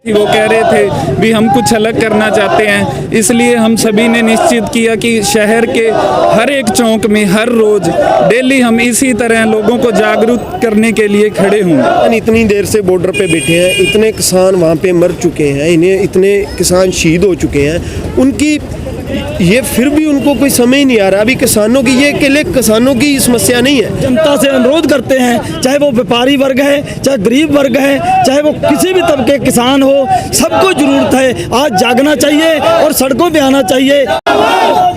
वो कह रहे थे भी हम कुछ अलग करना चाहते हैं, इसलिए हम सभी ने निश्चित किया कि शहर के हर एक चौक में हर रोज डेली हम इसी तरह लोगों को जागरूक करने के लिए खड़े होंगे। इतनी देर से बॉर्डर पे बैठे हैं, इतने किसान वहाँ पे मर चुके हैं, इन्हें इतने किसान शहीद हो चुके हैं, उनकी ये फिर भी उनको कोई समझ ही नहीं आ रहा। अभी किसानों की ये अकेले किसानों की समस्या नहीं है। जनता से अनुरोध करते हैं, चाहे वो व्यापारी वर्ग है, चाहे गरीब वर्ग है, चाहे वो किसी भी तबके किसान हो, सबको जरूरत है आज जागना चाहिए और सड़कों पे आना चाहिए।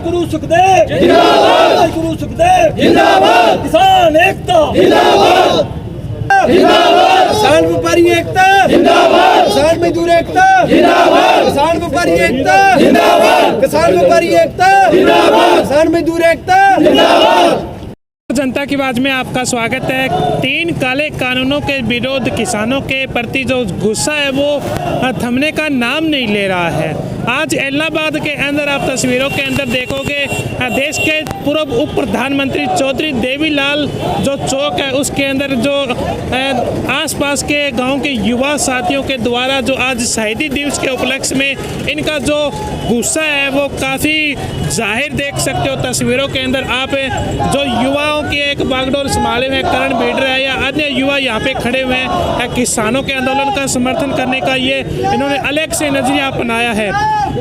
गुरु सुखदेव जिंदाबाद, गुरु सुखदेव जिंदाबाद, किसान एकता जिंदाबाद, किसान व्यापारी एकता जिंदाबाद, किसान मजदूर एकता जिंदाबाद, किसान व्यापारी एकता जिंदाबाद, किसान व्यापारी एकता जिंदाबाद, किसान मजदूर एकता जिंदाबाद। जनता की आवाज में आपका स्वागत है। 3 काले कानूनों के विरोध किसानों के प्रति जो गुस्सा है वो थमने का नाम नहीं ले रहा है। आज इलाहाबाद के अंदर आप तस्वीरों के अंदर देखोगे, देश के पूर्व उप प्रधानमंत्री चौधरी देवीलाल जो चौक है उसके अंदर जो आसपास के गांव के युवा साथियों के द्वारा जो आज शहीदी दिवस के उपलक्ष्य में इनका जो गुस्सा है वो काफ़ी जाहिर देख सकते हो तस्वीरों के अंदर। आप जो युवाओं की एक बागडोर संभाले हुए करण भिड़रा है या अन्य युवा यहाँ पे खड़े हुए हैं किसानों के आंदोलन का समर्थन करने का ये इन्होंने अलग से नजरिया अपनाया है।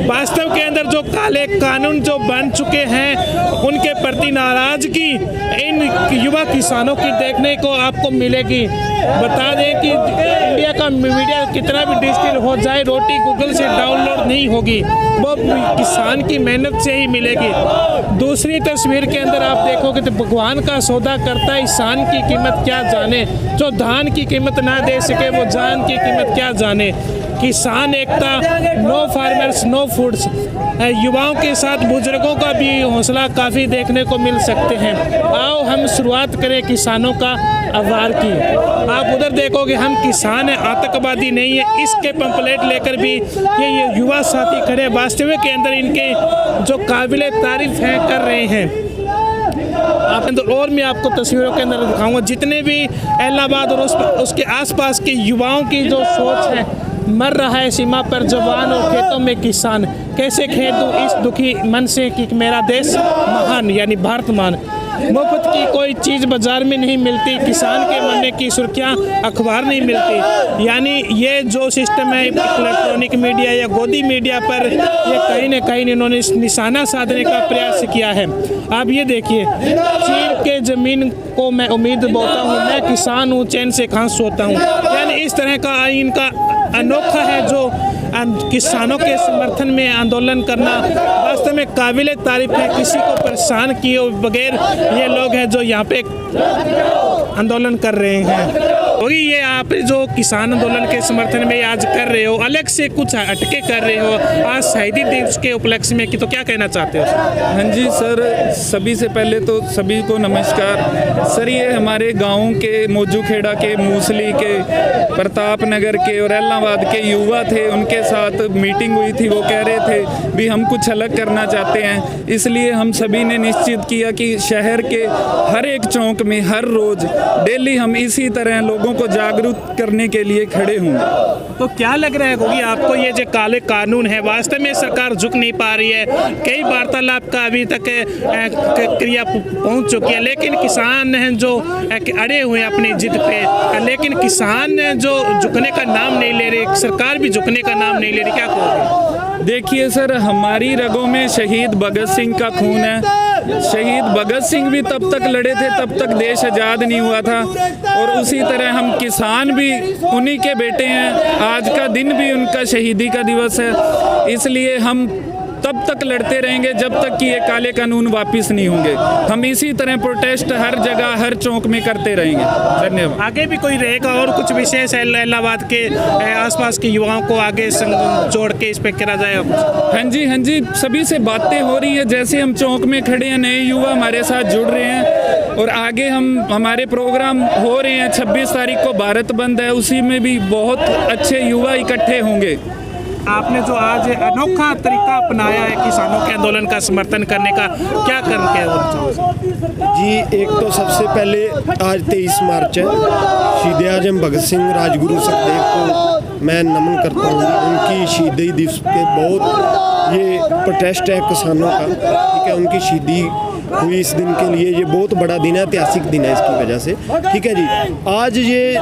वास्तव के अंदर जो काले कानून जो बन चुके हैं उनके प्रति नाराजगी इन युवा किसानों की देखने को आपको मिलेगी। बता दें कि इंडिया का मीडिया कितना भी डिजिटल हो जाए, रोटी गूगल से डाउनलोड नहीं होगी, वो किसान की मेहनत से ही मिलेगी। दूसरी तस्वीर के अंदर आप देखोगे तो भगवान का सौदा करता है इंसान की कीमत क्या जाने, जो धान की कीमत ना दे सके वो जान की कीमत क्या जाने। किसान एकता, नो फार्मर्स नो फूड्स, युवाओं के साथ बुजुर्गों का भी हौसला काफ़ी देखने को मिल सकते हैं। आओ हम शुरुआत करें किसानों का आभार की। आप उधर देखोगे हम किसान हैं, आतंकवादी नहीं है, इसके पंपलेट लेकर भी ये युवा साथी खड़े वास्तविक के अंदर इनके जो काबिले तारीफ हैं कर रहे हैं। और मैं आपको तस्वीरों के अंदर दिखाऊंगा जितने भी इलाहाबाद और उसके आसपास के युवाओं की जो सोच है, मर रहा है सीमा पर जवान और खेतों में किसान, कैसे खेत दूं इस दुखी मन से कि मेरा देश महान यानी भारत महान। मुफ्त की कोई चीज़ बाजार में नहीं मिलती, किसान के मरने की सुर्खियाँ अखबार नहीं मिलती। यानी ये जो सिस्टम है इलेक्ट्रॉनिक मीडिया या गोदी मीडिया पर ये कहीं न कहीं इन्होंने निशाना साधने का प्रयास किया है। आप ये देखिए, चीर के ज़मीन को मैं उम्मीद बोता हूँ, मैं किसान हूँ चैन से कहाँ सोता हूँ। यानी इस तरह का इनका अनोखा है जो किसानों के समर्थन में आंदोलन करना वास्तव में काबिल तारीफ है। किसी को परेशान किए बगैर ये लोग हैं जो यहाँ पे आंदोलन कर रहे हैं। वही ये आप जो किसान आंदोलन के समर्थन में आज कर रहे हो, अलग से कुछ हटके कर रहे हो आज शहीदी दिवस के उपलक्ष्य में, कि तो क्या कहना चाहते हो? हाँ जी सर, सभी से पहले तो सभी को नमस्कार सर। ये हमारे गाँव के मौजूखेड़ा के, मूसली के, प्रताप नगर के और इलाहाबाद के युवा थे, उनके साथ मीटिंग हुई थी। वो कह रहे थे भी हम कुछ अलग करना चाहते हैं, इसलिए हम सभी ने निश्चित किया कि शहर के हर एक चौक में हर रोज डेली हम इसी तरह लोगों को जागरूक करने के लिए खड़े होंगे। तो क्या लग रहा है गोगी आपको ये जो काले कानून है वास्तव में सरकार झुक नहीं पा रही है? कई वार्तालाप का अभी तक क्रिया पहुंच चुकी है, लेकिन किसान हैं जो अड़े हुए हैं अपनी जिद पे, लेकिन किसान जो झुकने का नाम नहीं ले रहे, सरकार भी झुकने का नाम नहीं ले रही, क्या कहोगे? देखिए सर, हमारी रगों में शहीद भगत सिंह का खून है। शहीद भगत सिंह भी तब तक लड़े थे तब तक देश आज़ाद नहीं हुआ था, और उसी तरह हम किसान भी उन्हीं के बेटे हैं। आज का दिन भी उनका शहीदी का दिवस है, इसलिए हम तब तक लड़ते रहेंगे जब तक कि ये काले कानून वापस नहीं होंगे। हम इसी तरह प्रोटेस्ट हर जगह हर चौक में करते रहेंगे। धन्यवाद। आगे भी कोई रहेगा और कुछ विशेष है इलाहाबाद के आसपास के युवाओं को आगे जोड़ के इस पे करा जाएगा? हाँ जी, सभी से बातें हो रही है। जैसे हम चौक में खड़े हैं, नए युवा हमारे साथ जुड़ रहे हैं और आगे हमारे प्रोग्राम हो रहे हैं। 26 तारीख को भारत बंद है, उसी में भी बहुत अच्छे युवा इकट्ठे होंगे। आपने जो आज अनोखा तरीका अपनाया है किसानों के आंदोलन का समर्थन करने का, क्या करके जी? एक तो सबसे पहले आज 23 मार्च है, शहीद आजम भगत सिंह, राजगुरु सुखदेव को मैं नमन करता हूँ उनकी शहीदी दिवस पे। बहुत ये प्रोटेस्ट है किसानों का, ठीक है, उनकी शहीदी हुई इस दिन के लिए, ये बहुत बड़ा दिन है, ऐतिहासिक दिन है इसकी वजह से, ठीक है जी। आज ये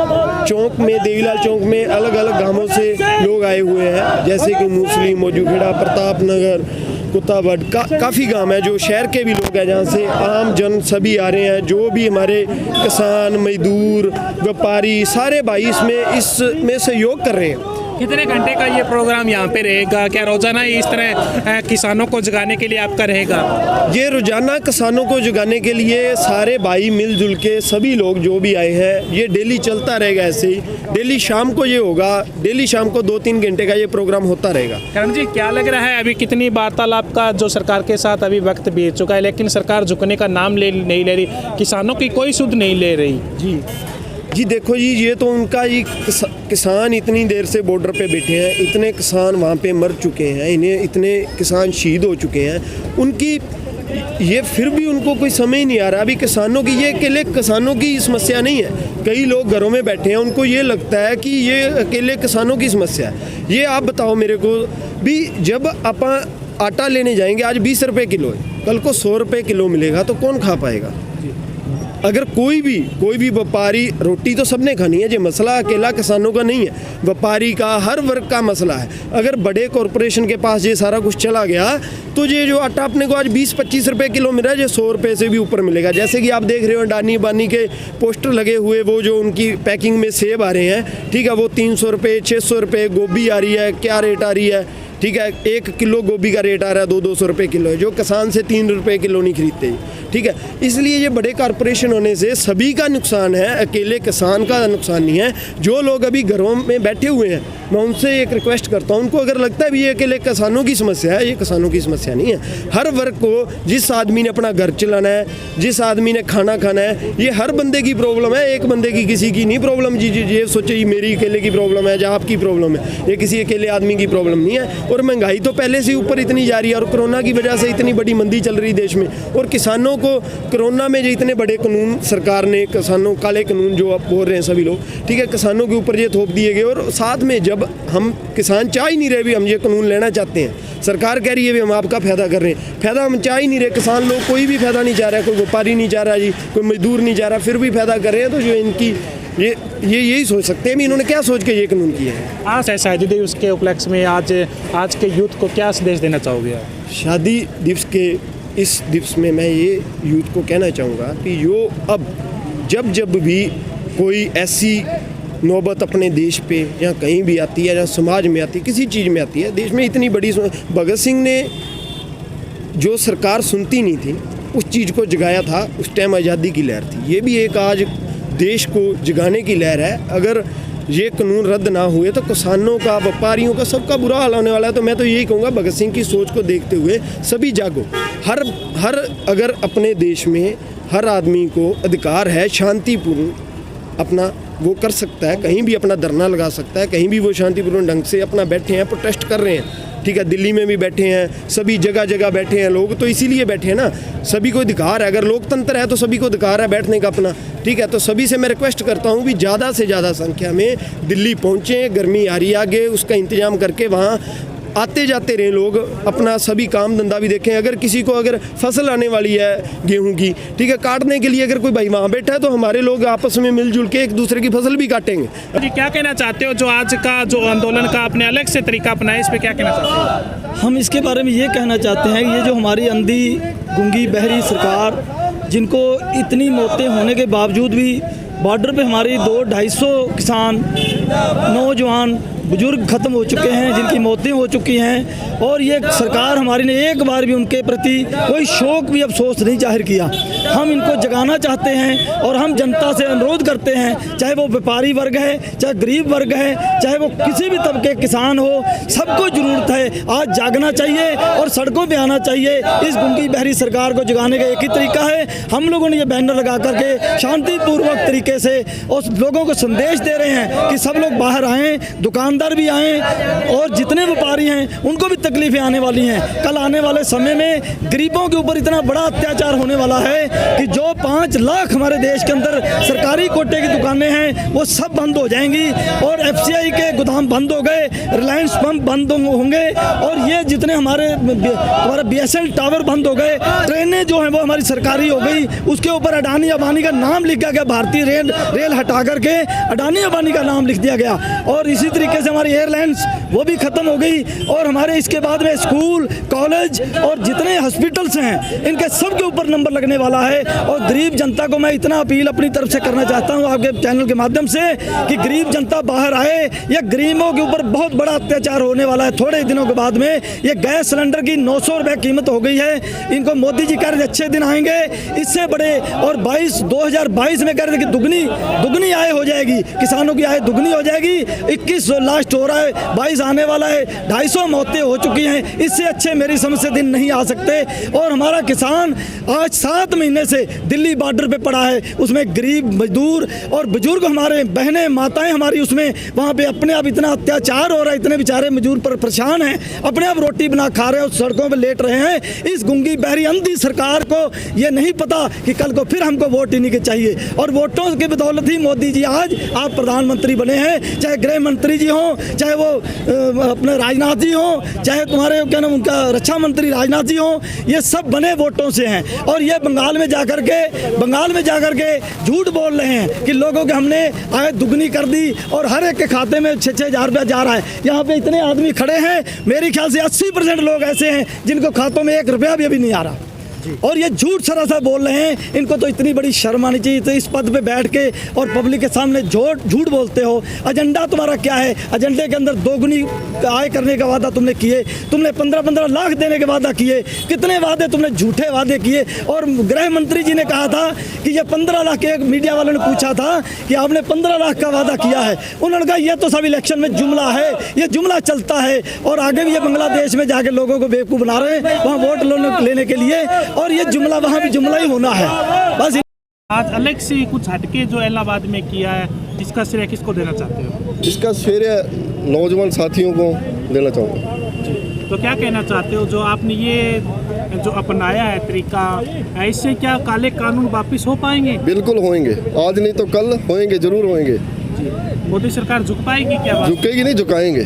चौक में, देवीलाल चौक में अलग अलग गांवों से लोग आए हुए हैं, जैसे कि मूसली, मौजूखेड़ा, प्रताप नगर, कुत्ताबड़, काफ़ी गांव है जो शहर के भी लोग हैं, जहाँ से आम जन सभी आ रहे हैं। जो भी हमारे किसान, मजदूर, व्यापारी, सारे भाई इसमें सहयोग कर रहे हैं। कितने घंटे का ये प्रोग्राम यहाँ पे रहेगा? क्या रोजाना ही इस तरह किसानों को जगाने के लिए आपका रहेगा? ये रोजाना किसानों को जगाने के लिए सारे भाई मिलजुल के सभी लोग जो भी आए हैं, ये डेली चलता रहेगा ऐसे ही। डेली शाम को ये होगा, डेली शाम को 2-3 घंटे का ये प्रोग्राम होता रहेगा। करण जी, क्या लग रहा है अभी कितनी वार्तालाप का जो सरकार के साथ अभी वक्त बीत चुका है, लेकिन सरकार झुकने का नाम नहीं ले रही, किसानों की कोई सुध नहीं ले रही? जी देखो जी, ये तो उनका ये किसान इतनी देर से बॉर्डर पे बैठे हैं, इतने किसान वहाँ पे मर चुके हैं, इन्हें इतने किसान शहीद हो चुके हैं, उनकी ये फिर भी उनको कोई समझ ही नहीं आ रहा। अभी किसानों की, ये अकेले किसानों की समस्या नहीं है, कई लोग घरों में बैठे हैं, उनको ये लगता है कि ये अकेले किसानों की समस्या है। ये आप बताओ मेरे को भी, जब आप आटा लेने जाएंगे, आज 20 रुपये किलो है, कल को 100 रुपये किलो मिलेगा, तो कौन खा पाएगा? अगर कोई भी व्यापारी, रोटी तो सबने खानी है, जो मसला अकेला किसानों का नहीं है, व्यापारी का, हर वर्ग का मसला है। अगर बड़े कॉरपोरेशन के पास ये सारा कुछ चला गया, तो ये जो आटा अपने को आज 20-25 रुपये किलो मिल रहा है, ये 100 रुपये से भी ऊपर मिलेगा। जैसे कि आप देख रहे हो अडानी बानी के पोस्टर लगे हुए, वो जो उनकी पैकिंग में सेब आ रहे हैं, ठीक है, वो 300 रुपये, 600 रुपये, गोभी आ रही है, क्या रेट आ रही है, ठीक है, 1 किलो गोभी का रेट आ रहा है 200-200 रुपये किलो है, जो किसान से 3 रुपये किलो नहीं खरीदते, ठीक है। इसलिए ये बड़े कॉरपोरेशन होने से सभी का नुकसान है, अकेले किसान का नुकसान नहीं है। जो लोग अभी घरों में बैठे हुए हैं, मैं उनसे एक रिक्वेस्ट करता हूँ, उनको अगर लगता है भी ये अकेले किसानों की समस्या है, ये किसानों की समस्या नहीं है। हर वर्ग को, जिस आदमी ने अपना घर चलाना है, जिस आदमी ने खाना खाना है, ये हर बंदे की प्रॉब्लम है, एक बंदे की किसी की नहीं प्रॉब्लम। जी ये सोचे ये मेरी अकेले की प्रॉब्लम है या आपकी प्रॉब्लम है, ये किसी अकेले आदमी की प्रॉब्लम नहीं है। और महंगाई तो पहले से ऊपर इतनी जा रही है, और कोरोना की वजह से इतनी बड़ी मंदी चल रही देश में, और किसानों को कोरोना में जो इतने बड़े कानून सरकार ने, किसानों काले कानून जो आप बोल रहे हैं सभी लोग, ठीक है, किसानों के ऊपर ये थोप दिए गए। और साथ में जब हम किसान चाह ही नहीं रहे भी हम ये कानून लेना चाहते हैं, सरकार कह रही है भी हम आपका फ़ायदा कर रहे हैं, फ़ायदा हम चाह ही नहीं रहे, किसान लोग कोई भी फ़ायदा नहीं चाह रहा है, कोई व्यापारी नहीं चाह रहा जी, कोई मजदूर नहीं चाह रहा, फिर भी फ़ायदा कर रहे हैं। तो जो इनकी ये यही सोच सकते हैं भी इन्होंने क्या सोच के ये कानून किया है। आज शहीदी दिवस के उपलक्ष्य में आज के यूथ को क्या संदेश देना चाहोगे आप? शादी दिवस के इस दिवस में मैं ये यूथ को कहना चाहूँगा कि यो अब जब भी कोई ऐसी नौबत अपने देश पे या कहीं भी आती है, या समाज में आती है, किसी चीज़ में आती है, देश में इतनी बड़ी, भगत सिंह ने जो सरकार सुनती नहीं थी उस चीज़ को जगाया था, उस टाइम आज़ादी की लहर थी। ये भी एक आज देश को जगाने की लहर है। अगर ये कानून रद्द ना हुए तो किसानों का, व्यापारियों का, सबका बुरा हाल होने वाला है। तो मैं तो यही कहूँगा, भगत सिंह की सोच को देखते हुए सभी जागो। हर अगर अपने देश में हर आदमी को अधिकार है शांतिपूर्ण अपना वो कर सकता है, कहीं भी अपना धरना लगा सकता है, कहीं भी वो शांतिपूर्ण ढंग से अपना बैठे हैं, प्रोटेस्ट कर रहे हैं, ठीक है, दिल्ली में भी बैठे हैं, सभी जगह बैठे हैं लोग, तो इसीलिए बैठे हैं ना, सभी को अधिकार है। अगर लोकतंत्र है तो सभी को अधिकार है बैठने का अपना, ठीक है। तो सभी से मैं रिक्वेस्ट करता हूँ कि ज़्यादा से ज़्यादा संख्या में दिल्ली पहुँचें, गर्मी आ रही है आगे, उसका इंतजाम करके वहाँ आते जाते रहे लोग, अपना सभी काम धंधा भी देखें। अगर किसी को अगर फसल आने वाली है गेहूं की, ठीक है, काटने के लिए अगर कोई भाई वहाँ बैठा है तो हमारे लोग आपस में मिलजुल के एक दूसरे की फसल भी काटेंगे। जी, क्या कहना चाहते हो जो आज का जो आंदोलन का आपने अलग से तरीका अपनाया, इस पर क्या कहना चाहते हो? हम इसके बारे में ये कहना चाहते हैं, ये जो हमारी अंधी गूंगी बहरी सरकार, जिनको इतनी मौतें होने के बावजूद भी बॉर्डर पे हमारी 200-250 किसान, नौजवान, बुजुर्ग ख़त्म हो चुके हैं, जिनकी मौतें हो चुकी हैं, और ये सरकार हमारी ने एक बार भी उनके प्रति कोई शोक भी अफसोस नहीं जाहिर किया। हम इनको जगाना चाहते हैं और हम जनता से अनुरोध करते हैं, चाहे वो व्यापारी वर्ग है, चाहे गरीब वर्ग है, चाहे वो किसी भी तबके किसान हो, सबको ज़रूरत है आज जागना चाहिए और सड़कों पे आना चाहिए। इस गूंगी बहरी सरकार को जगाने का एक ही तरीका है, हम लोगों ने ये बैनर लगा करके शांतिपूर्वक तरीके से उस लोगों को संदेश दे रहे हैं कि सब लोग बाहर आएँ, दुकान दुकानदार भी आए और जितने व्यापारी हैं उनको भी तकलीफें आने वाली हैं। कल आने वाले समय में गरीबों के ऊपर इतना बड़ा अत्याचार होने वाला है कि जो 5 लाख हमारे देश के अंदर सरकारी कोटे की दुकानें हैं वो सब बंद हो जाएंगी और FCI के गोदाम बंद हो गए, रिलायंस पंप बंद होंगे और ये जितने हमारे BSL टावर बंद हो गए, ट्रेनें जो हैं वो हमारी सरकारी हो गई, उसके ऊपर अडानी अंबानी का नाम लिखा गया, भारतीय रेल हटा करके अडानी अंबानी का नाम लिख दिया गया और इसी तरीके से हमारी एयरलाइंस वो भी ख़त्म हो गई और हमारे इसके बाद में स्कूल कॉलेज और जितने हॉस्पिटल्स हैं इनके सब के ऊपर नंबर लगने वाला है। और गरीब जनता को मैं इतना अपील अपनी तरफ से करना चाहता हूँ आपके चैनल के माध्यम से कि गरीब जनता बाहर आए, या गरीबों के ऊपर बहुत बड़ा अत्याचार होने वाला है। थोड़े ही दिनों के बाद में ये गैस सिलेंडर की 900 रुपये कीमत हो गई है, इनको मोदी जी कह रहे थे अच्छे दिन आएंगे, इससे बड़े और 2022 में कह रहे थे कि दुगनी आय हो जाएगी, किसानों की आय दुगनी हो जाएगी। 21 लास्ट हो रहा है, 22 आने वाला है, 250 मौतें हो चुकी हैं, इससे अच्छे मेरी समझ से दिन नहीं आ सकते। और हमारा किसान आज 7 महीने से दिल्ली बॉर्डर पे पड़ा है, उसमें गरीब मजदूर और बुजुर्ग हमारे बहनें माताएं हमारी उसमें वहाँ पे अपने आप इतना अत्याचार हो रहा है, इतने बेचारे मजदूर पर परेशान हैं, अपने आप रोटी बना खा रहे हैं, सड़कों पे लेट रहे हैं। इस गूंगी बहरी अंधी सरकार को ये नहीं पता कि कल को फिर हमको वोट इन्हीं के चाहिए और वोटों की बदौलत ही मोदी जी आज आप प्रधानमंत्री बने हैं, चाहे गृह मंत्री जी हों, चाहे वो अपने राजनाथ जी हों, चाहे तुम्हारे क्या नाम उनका रक्षा मंत्री राजनाथ जी हों, ये सब बने वोटों से हैं। और ये बंगाल में जाकर के झूठ बोल रहे हैं कि लोगों के हमने आय दुगनी कर दी और हर एक के खाते में 6-6 हज़ार रुपया जा रहा है। यहाँ पे इतने आदमी खड़े हैं, मेरे ख्याल से 80% लोग ऐसे हैं जिनको खातों में 1 रुपया भी अभी नहीं आ रहा और ये झूठ सरासर बोल रहे हैं। इनको तो इतनी बड़ी शर्म आनी चाहिए। तो इस पद पे बैठ के और पब्लिक के सामने झूठ बोलते हो। एजेंडा तुम्हारा क्या है? एजेंडे के अंदर दोगुनी आय करने का वादा तुमने किए, तुमने 15-15 लाख देने के वादा किए, कितने वादे तुमने झूठे वादे किए। और गृह मंत्री जी ने कहा था कि ये 15 लाख, एक मीडिया वालों ने पूछा था कि आपने 15 लाख का वादा किया है, उन्होंने कहा ये तो सब इलेक्शन में जुमला है, ये जुमला चलता है और आगे भी ये बांग्लादेश में जाके लोगों को बेवकूफ़ बना रहे हैं वहाँ वोट लेने के लिए और ये जुमला वहाँ भी जुमला ही होना है बस। आज अलग से कुछ हटके जो इलाहाबाद में किया है, इसका श्रेय किसको देना चाहते हो? इसका श्रेय नौजवान साथियों को देना चाहूँगा। तो क्या कहना चाहते हो जो आपने ये जो अपनाया है तरीका, ऐसे क्या काले कानून वापस हो पाएंगे? बिल्कुल होएंगे, आज नहीं तो कल होएंगे, जरूर होएंगे। मोदी सरकार झुक पाएगी क्या? झुकेगी नहीं, झुकाएंगे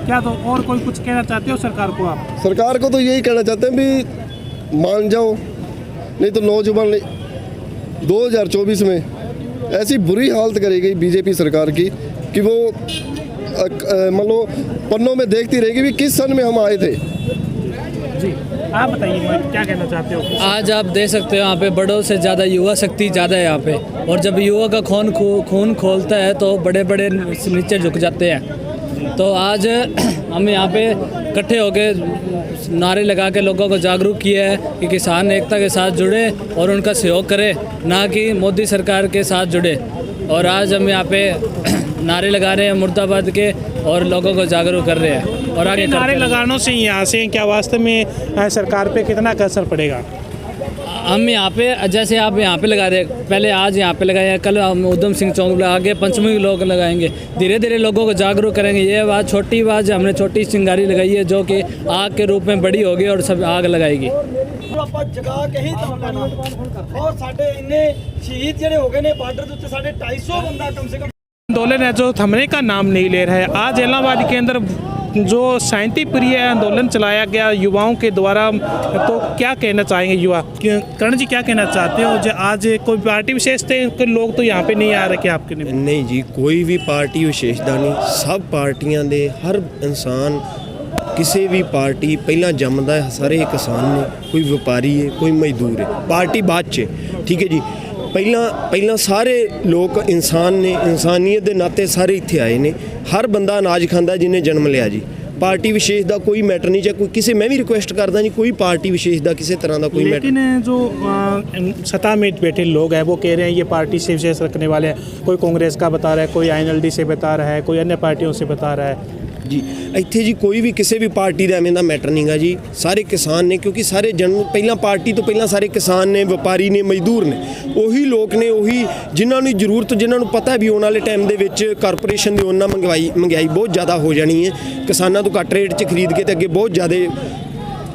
क्या? तो और कोई कुछ कहना चाहते हो सरकार को आप? सरकार को तो यही कहना चाहते हैं भी मान जाओ, नहीं तो नौजवान 2024 में ऐसी बुरी हालत करेगी बीजेपी सरकार की कि वो मान लो पन्नों में देखती रहेगी भी किस सन में हम आए थे। जी आप बताइए क्या कहना चाहते हो? आज आप देख सकते हो यहाँ पे बड़ों से ज़्यादा युवा शक्ति ज़्यादा है यहाँ पे, और जब युवा का खून खोलता है तो बड़े बड़े नीचे झुक जाते हैं। तो आज हम यहाँ पे इकट्ठे होके नारे लगा के लोगों को जागरूक किया है कि किसान एकता के साथ जुड़े और उनका सहयोग करें, ना कि मोदी सरकार के साथ जुड़े। और आज हम यहाँ पे नारे लगा रहे हैं मुर्दाबाद के और लोगों को जागरूक कर रहे हैं और आगे नारे लगानों से यहाँ से क्या वास्तव में सरकार पे कितना असर पड़ेगा? हम यहाँ पे जैसे आप यहाँ पे लगा रहे हैं, पहले आज यहाँ पे लगाए हैं, कल हम उधम सिंह चौक आगे पंचमी लोग लगाएंगे, धीरे धीरे लोगों को जागरूक करेंगे। ये बात छोटी बात हमने छोटी चिंगारी लगाई है जो कि आग के रूप में बड़ी होगी और सब आग लगाएगी। जगा के ही और साढ़े इन्ने शहीद जड़े हो गए ने बॉर्डर के 250 बंदा कम से कम। आंदोलन है जो थमने का नाम नहीं ले रहा है। आज इलाहाबाद के अंदर जो शांति प्रिय आंदोलन चलाया गया युवाओं के द्वारा, तो क्या कहना चाहेंगे युवा? कर्ण जी क्या कहना चाहते हो? जो आज कोई पार्टी विशेष थे लोग तो यहाँ पे नहीं आ रहे क्या आपके लिए? नहीं जी, कोई भी पार्टी विशेषता नहीं, सब पार्टियां दे हर इंसान ਕਿਸੇ ਵੀ ਪਾਰਟੀ ਪਹਿਲਾਂ ਜੰਮਦਾ ਹੈ, ਸਾਰੇ ਕਿਸਾਨ ਨੇ, ਕੋਈ ਵਪਾਰੀ ਹੈ, ਕੋਈ ਮਜ਼ਦੂਰ ਹੈ, ਪਾਰਟੀ ਬਾਅਦ 'ਚ, ਠੀਕ ਹੈ ਜੀ। ਪਹਿਲਾਂ ਸਾਰੇ ਲੋਕ ਇਨਸਾਨ ਨੇ, ਇਨਸਾਨੀਅਤ ਦੇ ਨਾਤੇ ਸਾਰੇ ਇੱਥੇ ਆਏ ਨੇ। ਹਰ ਬੰਦਾ ਅਨਾਜ ਖਾਂਦਾ ਜਿਹਨੇ ਜਨਮ ਲਿਆ ਜੀ। पार्टी विशेष का कोई मैटर नहीं, चाहे कोई किसी, मैं भी रिक्वेस्ट करता जी कोई पार्टी विशेष का किसी तरह का कोई मैटर। लेकिन जो सत्ता में बैठे लोग हैं वो कह रहे हैं ये पार्टी से विशेष रखने वाले हैं। कोई कांग्रेस का बता रहा है, कोई INLD से बता रहा है, कोई अन्य पार्टियों से बता रहा है। ਜੀ ਇੱਥੇ ਜੀ ਕੋਈ ਵੀ ਕਿਸੇ ਵੀ ਪਾਰਟੀ ਦਾ ਐਵੇਂ ਦਾ ਮੈਟਰ ਨਹੀਂਗਾ ਜੀ। ਸਾਰੇ ਕਿਸਾਨ ਨੇ, ਕਿਉਂਕਿ ਸਾਰੇ ਪਹਿਲਾਂ ਪਾਰਟੀ ਤੋਂ ਪਹਿਲਾਂ ਸਾਰੇ ਕਿਸਾਨ ਨੇ, ਵਪਾਰੀ ਨੇ, ਮਜ਼ਦੂਰ ਨੇ। ਉਹੀ ਲੋਕ ਨੇ, ਉਹੀ ਜਿਨ੍ਹਾਂ ਨੂੰ ਜ਼ਰੂਰਤ, ਜਿਨ੍ਹਾਂ ਨੂੰ ਪਤਾ ਵੀ ਆਉਣ ਵਾਲੇ ਟਾਈਮ ਦੇ ਵਿੱਚ ਕਾਰਪੋਰੇਸ਼ਨ ਦੀ ਉਹਨਾਂ ਮਹਿੰਗਾਈ ਬਹੁਤ ਜ਼ਿਆਦਾ ਹੋ ਜਾਣੀ ਹੈ। ਕਿਸਾਨਾਂ ਤੋਂ ਘੱਟ ਰੇਟ 'ਚ ਖਰੀਦ ਕੇ ਤੇ ਅੱਗੇ ਬਹੁਤ ਜ਼ਿਆਦਾ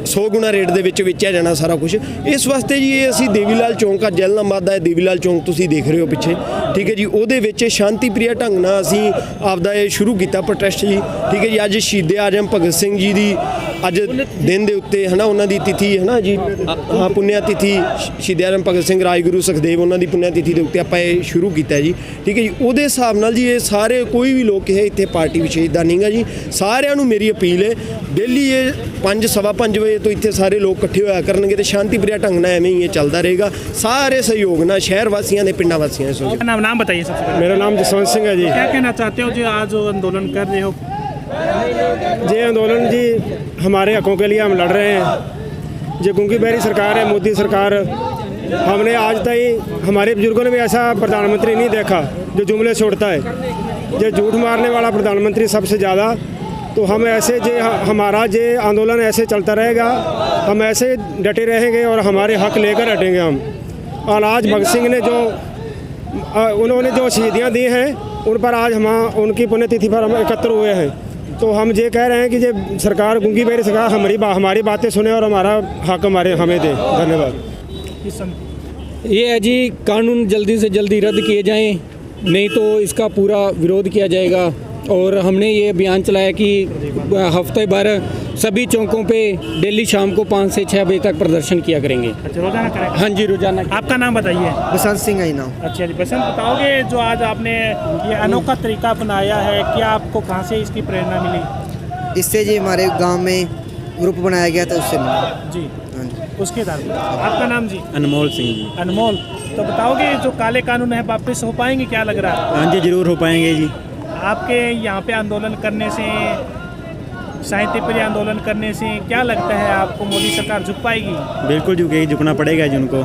100 ਗੁਣਾ ਰੇਟ ਦੇ ਵਿੱਚ ਵੇਚਿਆ ਜਾਣਾ ਸਾਰਾ ਕੁਝ। ਇਸ ਵਾਸਤੇ ਜੀ ਇਹ ਅਸੀਂ ਦੇਵੀਲਾਲ ਚੌਂਕ ਆ, ਜੈਲਨਾਬਾਦ ਦਾ ਦੇਵੀਲਾਲ ਚੌਂਕ ਤੁਸੀਂ ਦੇਖ ਰਹੇ ਹੋ ਪਿੱਛੇ, ਠੀਕ ਹੈ ਜੀ। ਉਹਦੇ ਵਿੱਚ ਸ਼ਾਂਤੀਪ੍ਰਿਆ ਢੰਗ ਨਾਲ ਅਸੀਂ ਆਪਦਾ ਇਹ ਸ਼ੁਰੂ ਕੀਤਾ ਪ੍ਰੋਟੈਸਟ ਜੀ, ਠੀਕ ਹੈ ਜੀ। ਅੱਜ ਸ਼ਹੀਦੇ ਆਜ਼ਮ ਭਗਤ ਸਿੰਘ ਜੀ ਦੀ ਅੱਜ ਦਿਨ ਦੇ ਉੱਤੇ ਹੈ ਨਾ, ਉਹਨਾਂ ਦੀ ਤਿਥੀ ਹੈ ਨਾ ਜੀ, ਹਾਂ ਪੁੰਨਿਆ ਤਿਥੀ ਸ਼ਹੀਦੇ ਆਜ਼ਮ ਭਗਤ ਸਿੰਘ, ਰਾਜਗੁਰੂ ਸੁਖਦੇਵ, ਉਹਨਾਂ ਦੀ ਪੁੰਨਿਆ ਤਿਥੀ ਦੇ ਉੱਤੇ ਆਪਾਂ ਇਹ ਸ਼ੁਰੂ ਕੀਤਾ ਜੀ, ਠੀਕ ਹੈ ਜੀ। ਉਹਦੇ ਹਿਸਾਬ ਨਾਲ ਜੀ ਇਹ ਸਾਰੇ ਕੋਈ ਵੀ ਲੋਕ ਇਹ ਇੱਥੇ ਪਾਰਟੀ ਵਿਸ਼ੇਸ਼ ਦਾ ਨਹੀਂਗਾ ਜੀ। ਸਾਰਿਆਂ ਨੂੰ ਮੇਰੀ ਅਪੀਲ ਹੈ, ਡੇਲੀ ਇਹ 5 ਸਵਾ 5 ਵਜੇ ਤੋਂ ਇੱਥੇ ਸਾਰੇ ਲੋਕ ਇਕੱਠੇ ਹੋਇਆ ਕਰਨਗੇ ਤੇ ਸ਼ਾਂਤੀਪ੍ਰਿਆ ਢੰਗ ਨਾਲ ਐਵੇਂ ਹੀ ਇਹ ਚੱਲਦਾ ਰਹੇਗਾ। ਸਾਰੇ सहयोग ਨਾਲ शहर वासियों ने, पिंडा वासियों से। नाम बताइए सबसे पहले। मेरा नाम जसवंत सिंह है जी। क्या कहना चाहते हो जो आज आंदोलन कर रहे हो? ये आंदोलन जी हमारे हकों के लिए हम लड़ रहे हैं। जो गुंगी बहरी सरकार है, मोदी सरकार, हमने आज तक हमारे बुजुर्गों ने भी ऐसा प्रधानमंत्री नहीं देखा जो जुमले छोड़ता है। जो झूठ मारने वाला प्रधानमंत्री सबसे ज़्यादा। तो हम ऐसे हमारा जे आंदोलन ऐसे चलता रहेगा, हम ऐसे डटे रहेंगे और हमारे हक लेकर हटेंगे हम। और आज भगत सिंह ने जो उन्होंने जो शहीदियाँ दी हैं, उन पर आज हम उनकी पुण्यतिथि पर हम एकत्र हुए हैं। तो हम ये कह रहे हैं कि ये सरकार, गुंगी बहरी सरकार हमारी बातें सुने और हमारा हक हमें दे। धन्यवाद। ये है जी, कानून जल्दी से जल्दी रद्द किए जाएं, नहीं तो इसका पूरा विरोध किया जाएगा। और हमने ये अभियान चलाया कि हफ्ते भर सभी चौकों पे डेली शाम को 5 से 6 बजे तक प्रदर्शन किया करेंगे। अच्छा, रोजाना करेंगे? हाँ जी, रोजाना। आपका नाम बताइए। बसंत सिंह है नाम। अच्छा जी, बसंत, बताओगे जो आज आपने ये अनोखा तरीका अपनाया है, क्या आपको कहाँ से इसकी प्रेरणा मिली? इससे जी हमारे गांव में ग्रुप बनाया गया था, उससे मिला जी। उसके आधार पर। आपका नाम जी? अनमोल सिंह जी। अनमोल, तो बताओगे जो काले कानून है वापस हो पाएंगे, क्या लग रहा है? हाँ जी, जरूर हो पाएंगे जी। आपके यहाँ पे आंदोलन करने से, शांतिप्रिय आंदोलन करने से क्या लगता है आपको मोदी सरकार झुक पाएगी? बिल्कुल झुकेगी, झुकना पड़ेगा जी उनको।